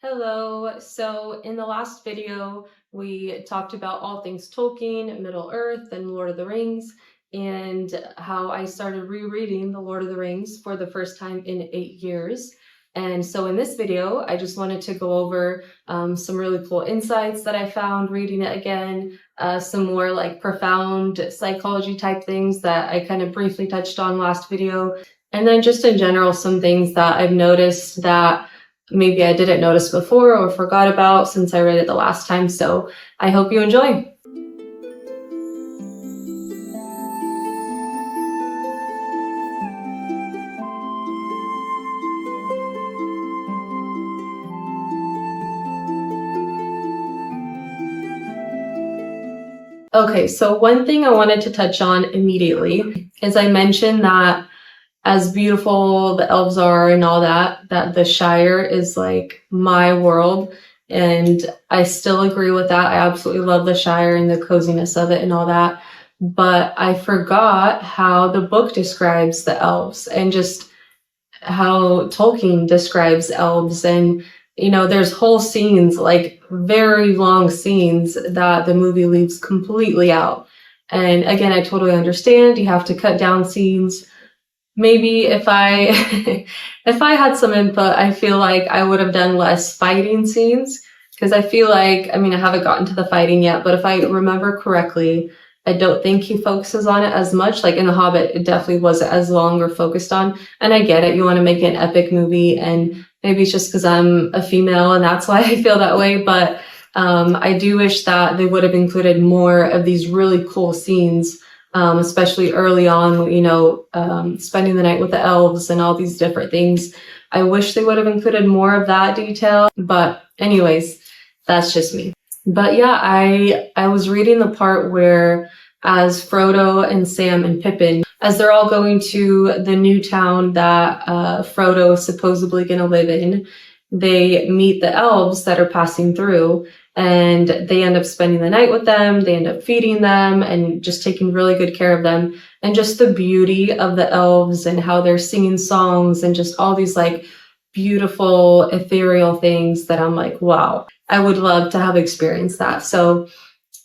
Hello. So in the last video, we talked about all things Tolkien, Middle-earth, and Lord of the Rings, and how I started rereading The Lord of the Rings for the first time in 8 years. And so in this video, I just wanted to go over some really cool insights that I found reading it again, some more like profound psychology type things that I kind of briefly touched on last video, and then just in general, some things that I've noticed that maybe I didn't notice before or forgot about since I read it the last time. So I hope you enjoy. Okay, so one thing I wanted to touch on immediately is I mentioned that as beautiful the elves are and all that the Shire is like my world. And I still agree with that. I absolutely love the Shire and the coziness of it and all that. But I forgot how the book describes the elves and just how Tolkien describes elves. And, there's whole scenes, like very long scenes, that the movie leaves completely out. And again, I totally understand. You have to cut down scenes. Maybe if I if I had some input, I feel like I would have done less fighting scenes, because I feel like, I haven't gotten to the fighting yet, but if I remember correctly, I don't think he focuses on it as much. Like in The Hobbit, it definitely wasn't as long or focused on. And I get it, you want to make an epic movie, and maybe it's just because I'm a female and that's why I feel that way. But I do wish that they would have included more of these really cool scenes, especially early on, spending the night with the elves and all these different things. I wish they would have included more of that detail, but anyways, that's just me. But yeah, I was reading the part where, as Frodo and Sam and Pippin, as they're all going to the new town that Frodo is supposedly going to live in, they meet the elves that are passing through, and they end up spending the night with them. They end up feeding them and just taking really good care of them. And just the beauty of the elves and how they're singing songs and just all these like beautiful ethereal things that I'm like, wow, I would love to have experienced that. So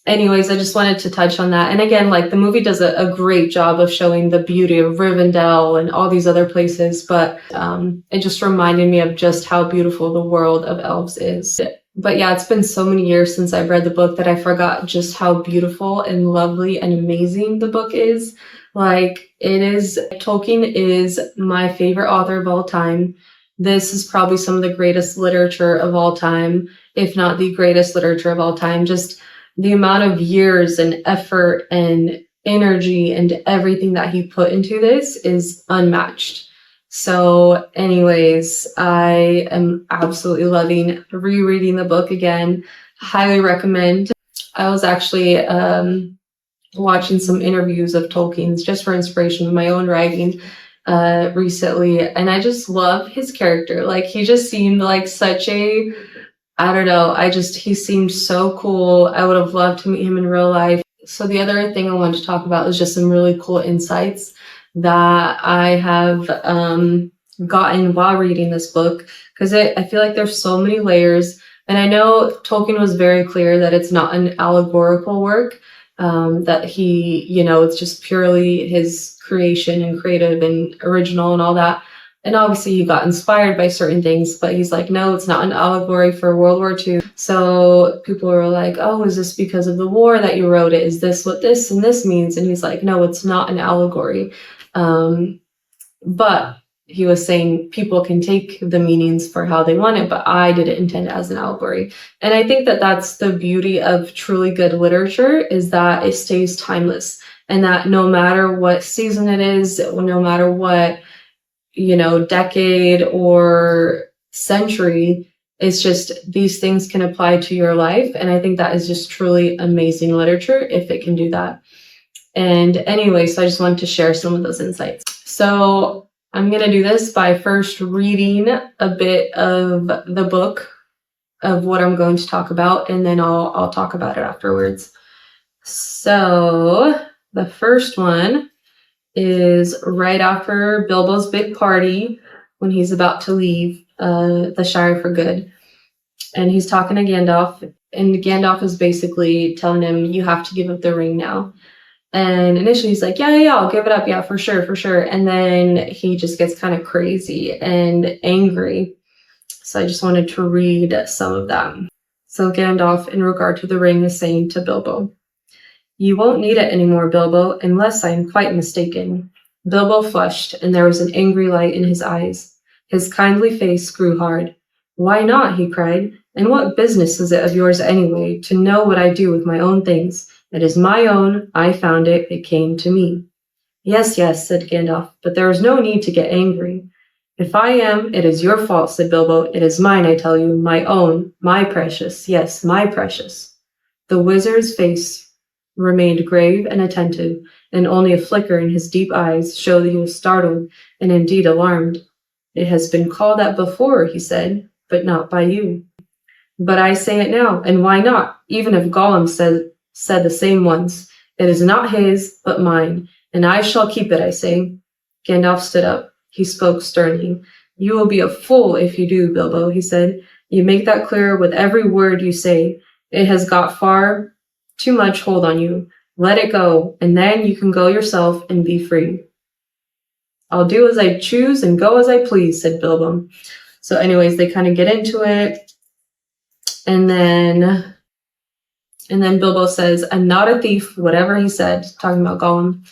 anyways, I just wanted to touch on that. And again, like the movie does a great job of showing the beauty of Rivendell and all these other places, but it just reminded me of just how beautiful the world of elves is. But yeah, it's been so many years since I've read the book that I forgot just how beautiful and lovely and amazing the book is. Like, Tolkien is my favorite author of all time. This is probably some of the greatest literature of all time, if not the greatest literature of all time. Just the amount of years and effort and energy and everything that he put into this is unmatched. So anyways, I am absolutely loving rereading the book again. Highly recommend. I was actually watching some interviews of Tolkien's just for inspiration of my own writing recently, and I just love his character. Like, he just seemed like such a, I don't know, he seemed so cool. I would have loved to meet him in real life. So the other thing I wanted to talk about is just some really cool insights that I have gotten while reading this book, because I feel like there's so many layers. And I know Tolkien was very clear that it's not an allegorical work, that he, it's just purely his creation and creative and original and all that. And obviously he got inspired by certain things, but he's like, no, it's not an allegory for World War II. So people were like, oh, is this because of the war that you wrote it? Is this what this and this means? And he's like, no, it's not an allegory. But he was saying people can take the meanings for how they want it, but I didn't intend it as an allegory. And I think that that's the beauty of truly good literature, is that it stays timeless, and that no matter what season it is, no matter what, decade or century, it's just these things can apply to your life. And I think that is just truly amazing literature if it can do that. And anyway, so I just wanted to share some of those insights. So I'm going to do this by first reading a bit of the book of what I'm going to talk about, and then I'll talk about it afterwards. So the first one is right after Bilbo's big party, when he's about to leave the Shire for good. And he's talking to Gandalf, and Gandalf is basically telling him, you have to give up the ring now. And initially he's like, yeah, I'll give it up. Yeah, for sure. And then he just gets kind of crazy and angry. So I just wanted to read some of them. So Gandalf, in regard to the ring, is saying to Bilbo, you won't need it anymore, Bilbo, unless I am quite mistaken. Bilbo flushed, and there was an angry light in his eyes. His kindly face grew hard. Why not? He cried. And what business is it of yours anyway, to know what I do with my own things? It is my own. I found it. It came to me. Yes, said Gandalf, but there is no need to get angry. If I am, it is your fault, said Bilbo. It is mine, I tell you, my own, my precious, yes, my precious. The wizard's face remained grave and attentive, and only a flicker in his deep eyes showed that he was startled and indeed alarmed. It has been called that before, he said, but not by you. But I say it now, and why not? Even if Gollum said the same once. It is not his, but mine, and I shall keep it, I say. Gandalf stood up. He spoke sternly. You will be a fool if you do, Bilbo, he said. You make that clear with every word you say. It has got far too much hold on you. Let it go, and then you can go yourself and be free. I'll do as I choose and go as I please, said Bilbo. So anyways, they kind of get into it. And then Bilbo says, I'm not a thief, whatever he said, talking about Gollum.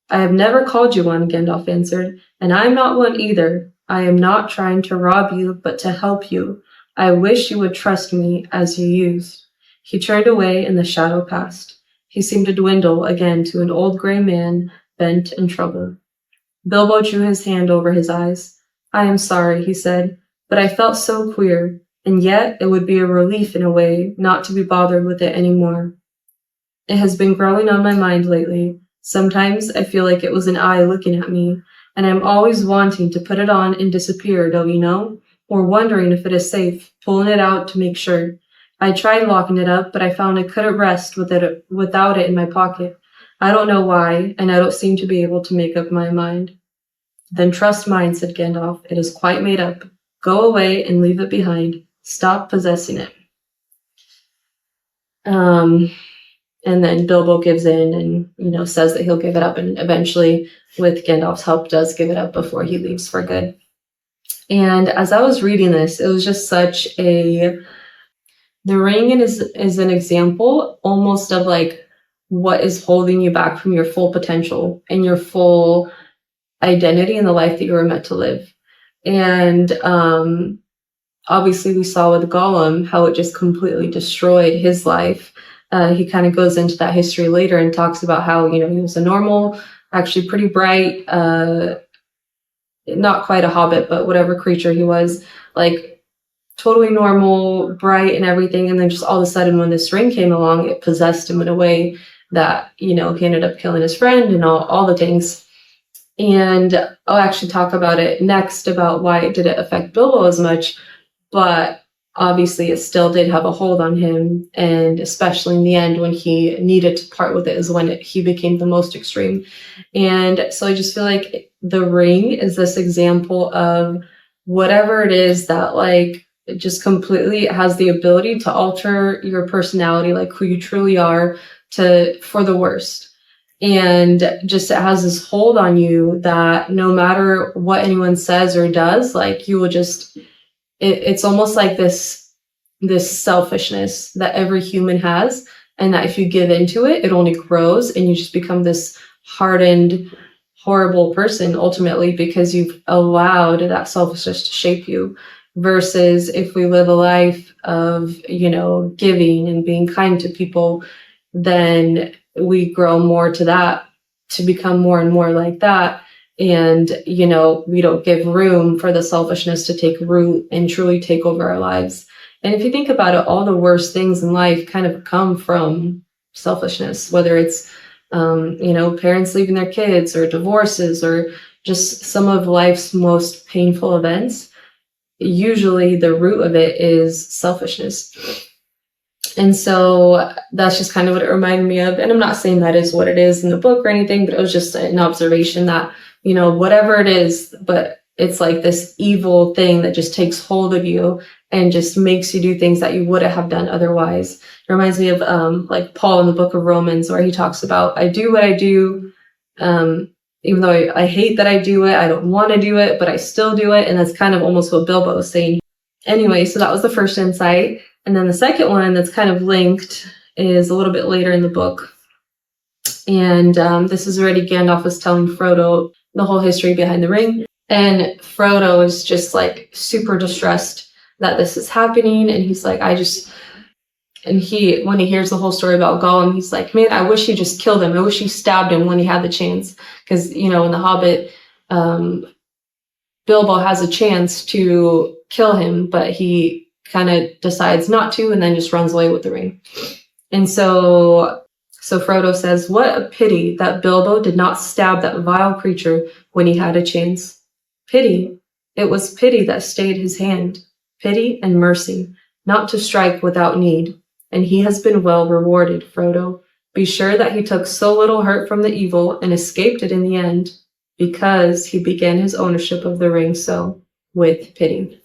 I have never called you one, Gandalf answered, and I am not one either. I am not trying to rob you, but to help you. I wish you would trust me as you used. He turned away and the shadow passed. He seemed to dwindle again to an old gray man, bent and troubled. Bilbo drew his hand over his eyes. I am sorry, he said, but I felt so queer, and yet it would be a relief in a way not to be bothered with it anymore. It has been growing on my mind lately. Sometimes I feel like it was an eye looking at me, and I'm always wanting to put it on and disappear, don't you know? Or wondering if it is safe, pulling it out to make sure. I tried locking it up, but I found I couldn't rest without it in my pocket. I don't know why, and I don't seem to be able to make up my mind. Then trust mine, said Gandalf. It is quite made up. Go away and leave it behind. Stop possessing it. And then Bilbo gives in and, says that he'll give it up, and eventually, with Gandalf's help, does give it up before he leaves for good. And as I was reading this, it was just the ring is an example almost of like what is holding you back from your full potential and your full identity in the life that you were meant to live. And obviously we saw with Gollum how it just completely destroyed his life. He kind of goes into that history later and talks about how, he was a normal, actually pretty bright, not quite a hobbit, but whatever creature he was, like totally normal, bright and everything. And then just all of a sudden when this ring came along, it possessed him in a way that, he ended up killing his friend and all the things. And I'll actually talk about it next, about why it didn't affect Bilbo as much, but obviously it still did have a hold on him. And especially in the end, when he needed to part with it, is when he became the most extreme. And so I just feel like the ring is this example of whatever it is that like it just completely has the ability to alter your personality, like who you truly are, for the worst. And just it has this hold on you that no matter what anyone says or does, like you will just, it's almost like this selfishness that every human has, and that if you give into it, it only grows and you just become this hardened, horrible person ultimately, because you've allowed that selfishness to shape you. Versus if we live a life of, giving and being kind to people, then we grow more to that, to become more and more like that. And, we don't give room for the selfishness to take root and truly take over our lives. And if you think about it, all the worst things in life kind of come from selfishness, whether it's, parents leaving their kids, or divorces, or just some of life's most painful events. Usually the root of it is selfishness. And so that's just kind of what it reminded me of. And I'm not saying that is what it is in the book or anything, but it was just an observation that, whatever it is, but it's like this evil thing that just takes hold of you and just makes you do things that you wouldn't have done otherwise. It reminds me of like Paul in the book of Romans, where he talks about, I do what I do, even though I hate that I do it, I don't want to do it, but I still do it. And that's kind of almost what Bilbo is saying. Anyway, so that was the first insight. And then the second one that's kind of linked is a little bit later in the book. And this is already Gandalf was telling Frodo the whole history behind the ring. And Frodo is just like super distressed that this is happening. And he's like, when he hears the whole story about Gollum, he's like, man, I wish he just killed him. I wish he stabbed him when he had the chance. Because, in The Hobbit, Bilbo has a chance to kill him, but he kind of decides not to and then just runs away with the ring. And so Frodo says, what a pity that Bilbo did not stab that vile creature when he had a chance. Pity. It was pity that stayed his hand. Pity and mercy, not to strike without need. And he has been well rewarded, Frodo. Be sure that he took so little hurt from the evil and escaped it in the end, because he began his ownership of the ring so, with pity.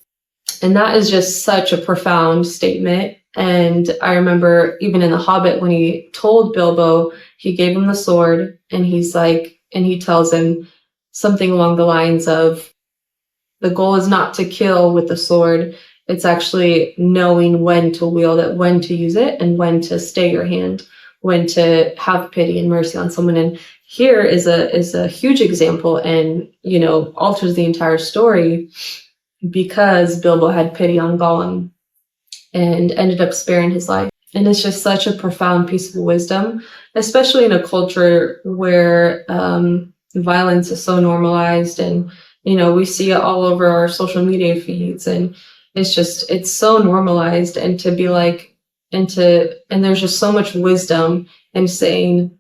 And that is just such a profound statement. And I remember even in The Hobbit, when he told Bilbo, he gave him the sword, and he tells him something along the lines of, the goal is not to kill with the sword. It's actually knowing when to wield it, when to use it, and when to stay your hand, when to have pity and mercy on someone. And here is a huge example, and alters the entire story, because Bilbo had pity on Gollum and ended up sparing his life. And it's just such a profound piece of wisdom, especially in a culture where violence is so normalized, and we see it all over our social media feeds, and it's so normalized. And to be like, and there's just so much wisdom in saying,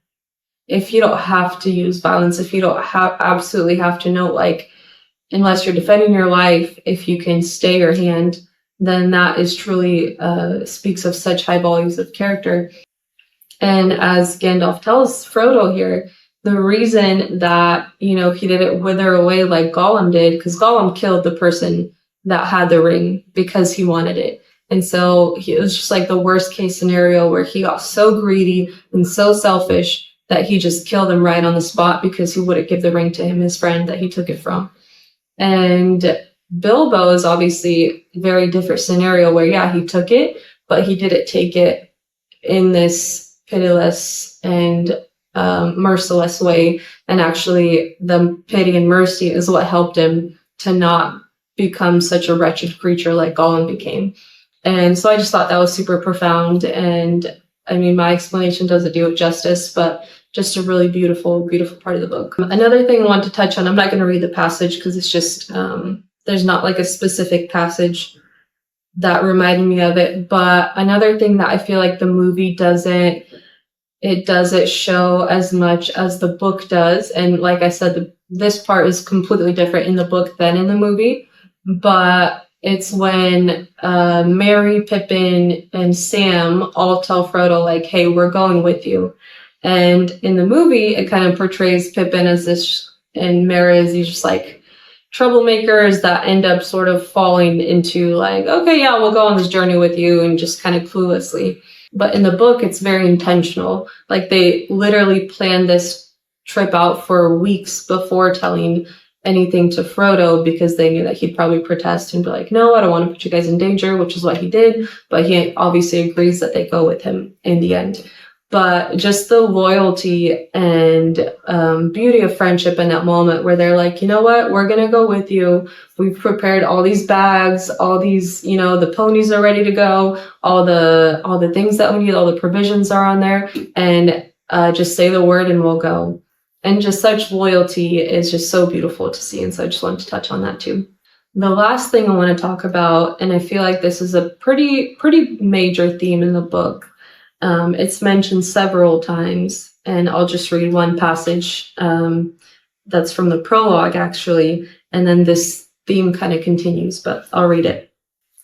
if you don't have to use violence, if you don't absolutely have to know, like, unless you're defending your life, if you can stay your hand, then that is truly speaks of such high volumes of character. And as Gandalf tells Frodo here, the reason that, he didn't wither away like Gollum did, because Gollum killed the person that had the ring because he wanted it. And so it was just like the worst case scenario, where he got so greedy and so selfish that he just killed him right on the spot because he wouldn't give the ring to him, his friend that he took it from. And Bilbo is obviously a very different scenario, where, yeah, he took it, but he didn't take it in this pitiless and merciless way. And actually, the pity and mercy is what helped him to not become such a wretched creature like Gollum became. And so I just thought that was super profound. And I mean, my explanation doesn't do it justice, but just a really beautiful, beautiful part of the book. Another thing I want to touch on, I'm not going to read the passage because it's just, there's not like a specific passage that reminded me of it. But another thing that I feel like the movie doesn't show as much as the book does. And like I said, this part is completely different in the book than in the movie. But it's when Merry, Pippin, and Sam all tell Frodo, like, hey, we're going with you. And in the movie, it kind of portrays Pippin as this, and Merry as these just like troublemakers that end up sort of falling into like, okay, yeah, we'll go on this journey with you, and just kind of cluelessly. But in the book, it's very intentional. Like, they literally planned this trip out for weeks before telling anything to Frodo, because they knew that he'd probably protest and be like, no, I don't want to put you guys in danger, which is what he did. But he obviously agrees that they go with him in the end. But just the loyalty and beauty of friendship in that moment, where they're like, you know what, we're going to go with you. We've prepared all these bags, all these, the ponies are ready to go, all the things that we need, all the provisions are on there, and just say the word and we'll go. And just such loyalty is just so beautiful to see. And so I just wanted to touch on that too. The last thing I want to talk about, and I feel like this is a pretty major theme in the book. It's mentioned several times, and I'll just read one passage that's from the prologue, actually, and then this theme kind of continues, but I'll read it.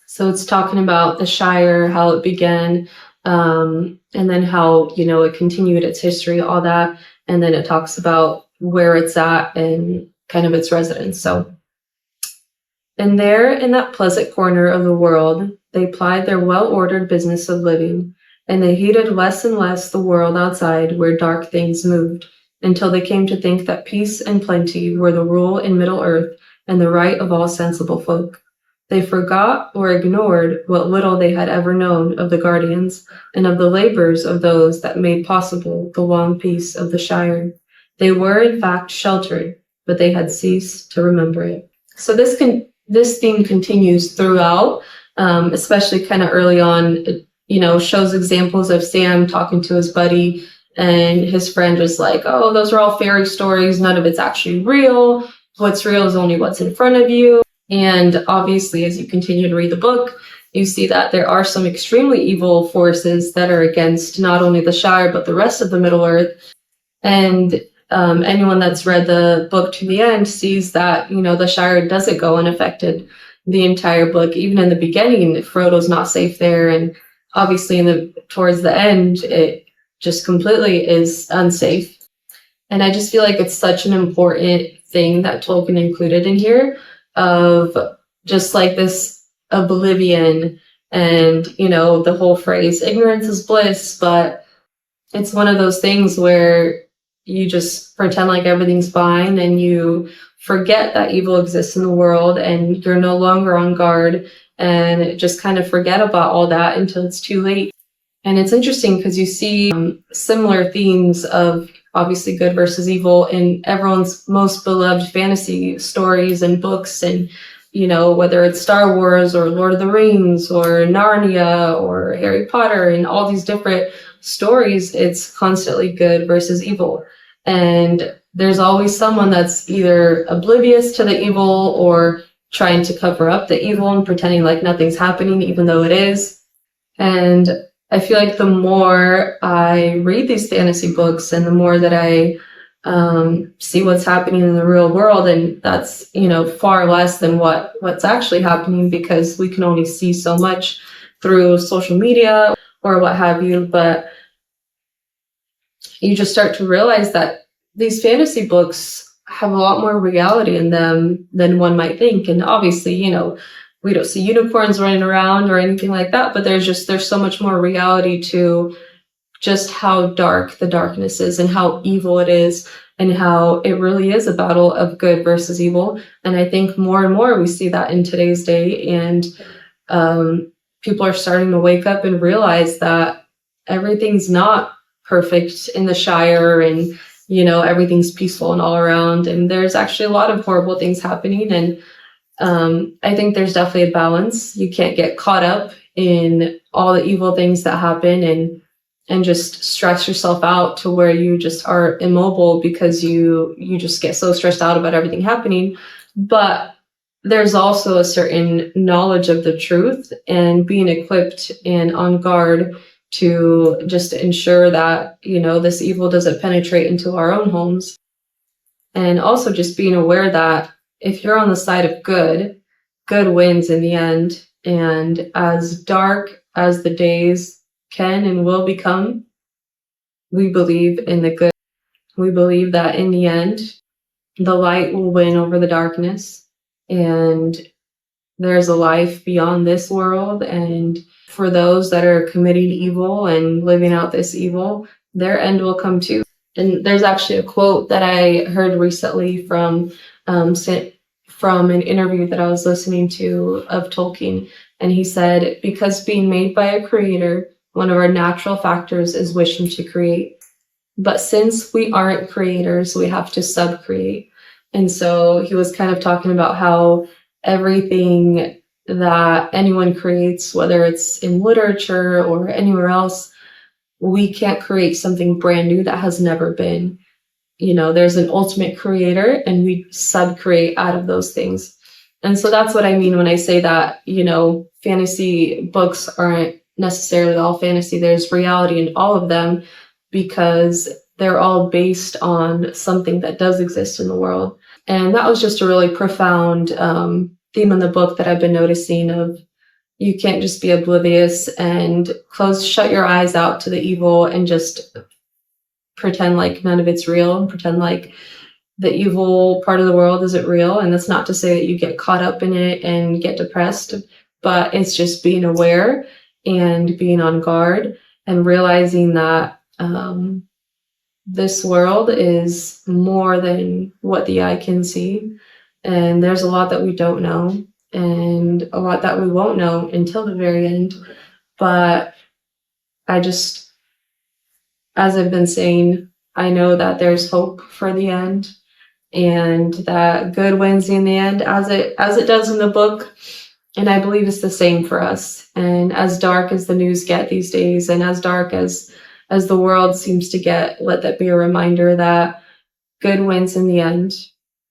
So it's talking about the Shire, how it began, and then how, it continued its history, all that, and then it talks about where it's at and kind of its residents. So And there, in that pleasant corner of the world, they plied their well-ordered business of living, and they heeded less and less the world outside where dark things moved, until they came to think that peace and plenty were the rule in Middle-earth and the right of all sensible folk. They forgot or ignored what little they had ever known of the guardians and of the labors of those that made possible the long peace of the Shire. They were, in fact, sheltered, but they had ceased to remember it. So this theme continues throughout, especially kind of early on. It, shows examples of Sam talking to his buddy, and his friend was like, "Oh, those are all fairy stories. None of it's actually real. What's real is only what's in front of you." And obviously, as you continue to read the book, you see that there are some extremely evil forces that are against not only the Shire, but the rest of the Middle-earth. And anyone that's read the book to the end sees that, the Shire doesn't go unaffected the entire book. Even in the beginning, Frodo's not safe there. And obviously towards the end, it just completely is unsafe. And I just feel like it's such an important thing that Tolkien included in here, of just like this oblivion and, the whole phrase, ignorance is bliss, but it's one of those things where you just pretend like everything's fine and you forget that evil exists in the world and you're no longer on guard and just kind of forget about all that until it's too late. And it's interesting because you see similar themes of obviously good versus evil in everyone's most beloved fantasy stories and books, and whether it's Star Wars or Lord of the Rings or Narnia or Harry Potter and all these different stories, it's constantly good versus evil. And there's always someone that's either oblivious to the evil or trying to cover up the evil and pretending like nothing's happening even though it is. And I feel like the more I read these fantasy books and the more that I see what's happening in the real world, and that's, far less than what's actually happening because we can only see so much through social media or what have you, but you just start to realize that these fantasy books have a lot more reality in them than one might think. And obviously, we don't see unicorns running around or anything like that, but there's so much more reality to just how dark the darkness is and how evil it is and how it really is a battle of good versus evil. And I think more and more we see that in today's day, and people are starting to wake up and realize that everything's not perfect in the Shire, and everything's peaceful and all around, and there's actually a lot of horrible things happening. And I think there's definitely a balance. You can't get caught up in all the evil things that happen and just stress yourself out to where you just are immobile because you just get so stressed out about everything happening. But there's also a certain knowledge of the truth and being equipped and on guard to just ensure that, this evil doesn't penetrate into our own homes. And also just being aware that if you're on the side of good wins in the end. And as dark as the days can and will become, we believe in the good. We believe that in the end, the light will win over the darkness, and there's a life beyond this world. And for those that are committing evil and living out this evil, their end will come too. And there's actually a quote that I heard recently from an interview that I was listening to of Tolkien. And he said, because being made by a creator, one of our natural factors is wishing to create. But since we aren't creators, we have to sub-create. And so he was kind of talking about how everything that anyone creates, whether it's in literature or anywhere else, we can't create something brand new that has never been. There's an ultimate creator and we sub-create out of those things. And so that's what I mean when I say that, fantasy books aren't necessarily all fantasy. There's reality in all of them because they're all based on something that does exist in the world. And that was just a really profound theme in the book that I've been noticing of, you can't just be oblivious and shut your eyes out to the evil and just pretend like none of it's real and pretend like the evil part of the world isn't real. And that's not to say that you get caught up in it and get depressed, but it's just being aware and being on guard and realizing that this world is more than what the eye can see. And there's a lot that we don't know and a lot that we won't know until the very end. But I just, as I've been saying, I know that there's hope for the end and that good wins in the end, as it does in the book. And I believe it's the same for us. And as dark as the news get these days, and as dark as the world seems to get, let that be a reminder that good wins in the end.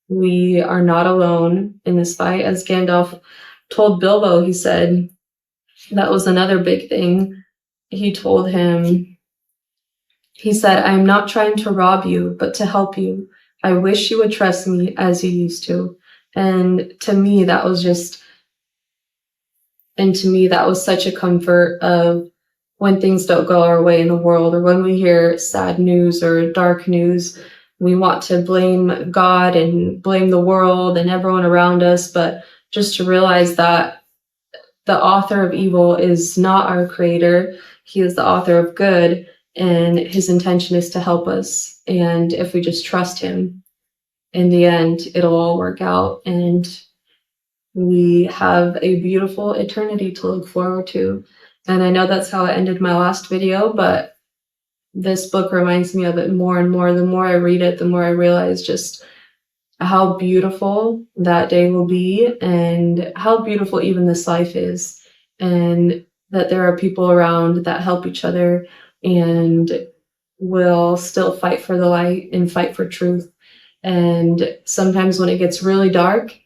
We are not alone in this fight. As Gandalf told Bilbo, he said, that was another big thing. He told him, he said, I am not trying to rob you, but to help you. I wish you would trust me as you used to. And to me, that was such a comfort of when things don't go our way in the world, or when we hear sad news or dark news, we want to blame God and blame the world and everyone around us. But just to realize that the author of evil is not our creator. He is the author of good, and his intention is to help us. And if we just trust him, in the end, it'll all work out. And we have a beautiful eternity to look forward to. And I know that's how I ended my last video, but this book reminds me of it more and more. The more I read it, the more I realize just how beautiful that day will be and how beautiful even this life is. And that there are people around that help each other and will still fight for the light and fight for truth. And sometimes when it gets really dark,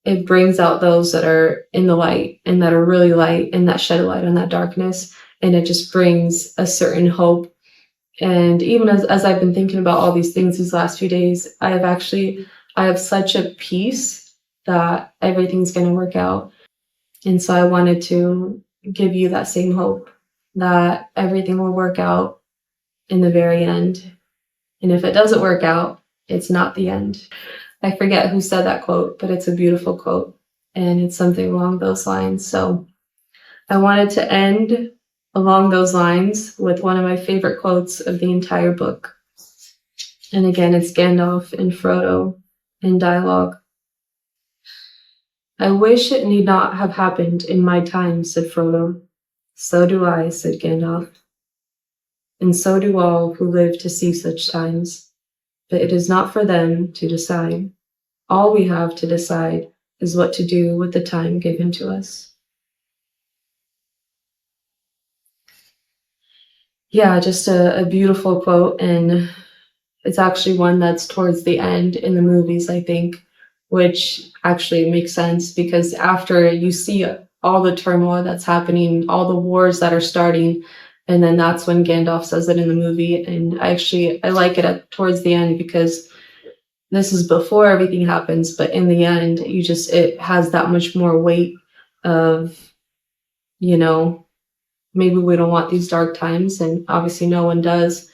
it brings out those that are in the light and that are really light and that shed a light on that darkness. And it just brings a certain hope. And even as I've been thinking about all these things these last few days, I have such a peace that everything's going to work out. And so I wanted to give you that same hope that everything will work out in the very end. And if it doesn't work out, it's not the end. I forget who said that quote, but it's a beautiful quote, and it's something along those lines. So I wanted to end along those lines with one of my favorite quotes of the entire book. And again, it's Gandalf and Frodo in dialogue. I wish it need not have happened in my time, said Frodo. So do I, said Gandalf. And so do all who live to see such times. But it is not for them to decide. All we have to decide is what to do with the time given to us. Yeah, just a beautiful quote, and it's actually one that's towards the end in the movies, I think, which actually makes sense because after you see all the turmoil that's happening, all the wars that are starting, and then that's when Gandalf says it in the movie. And I like it towards the end because this is before everything happens, but in the end, it has that much more weight of, maybe we don't want these dark times, and obviously no one does,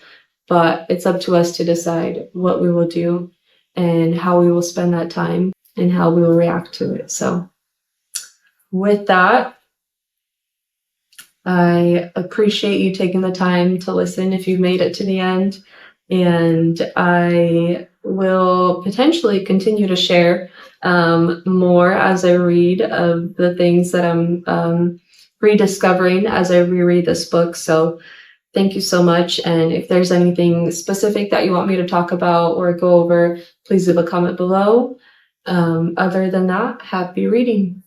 but it's up to us to decide what we will do and how we will spend that time and how we will react to it. So with that, I appreciate you taking the time to listen if you've made it to the end, and I will potentially continue to share more as I read of the things that I'm rediscovering as I reread this book. So thank you so much. And if there's anything specific that you want me to talk about or go over, please leave a comment below. Other than that, happy reading.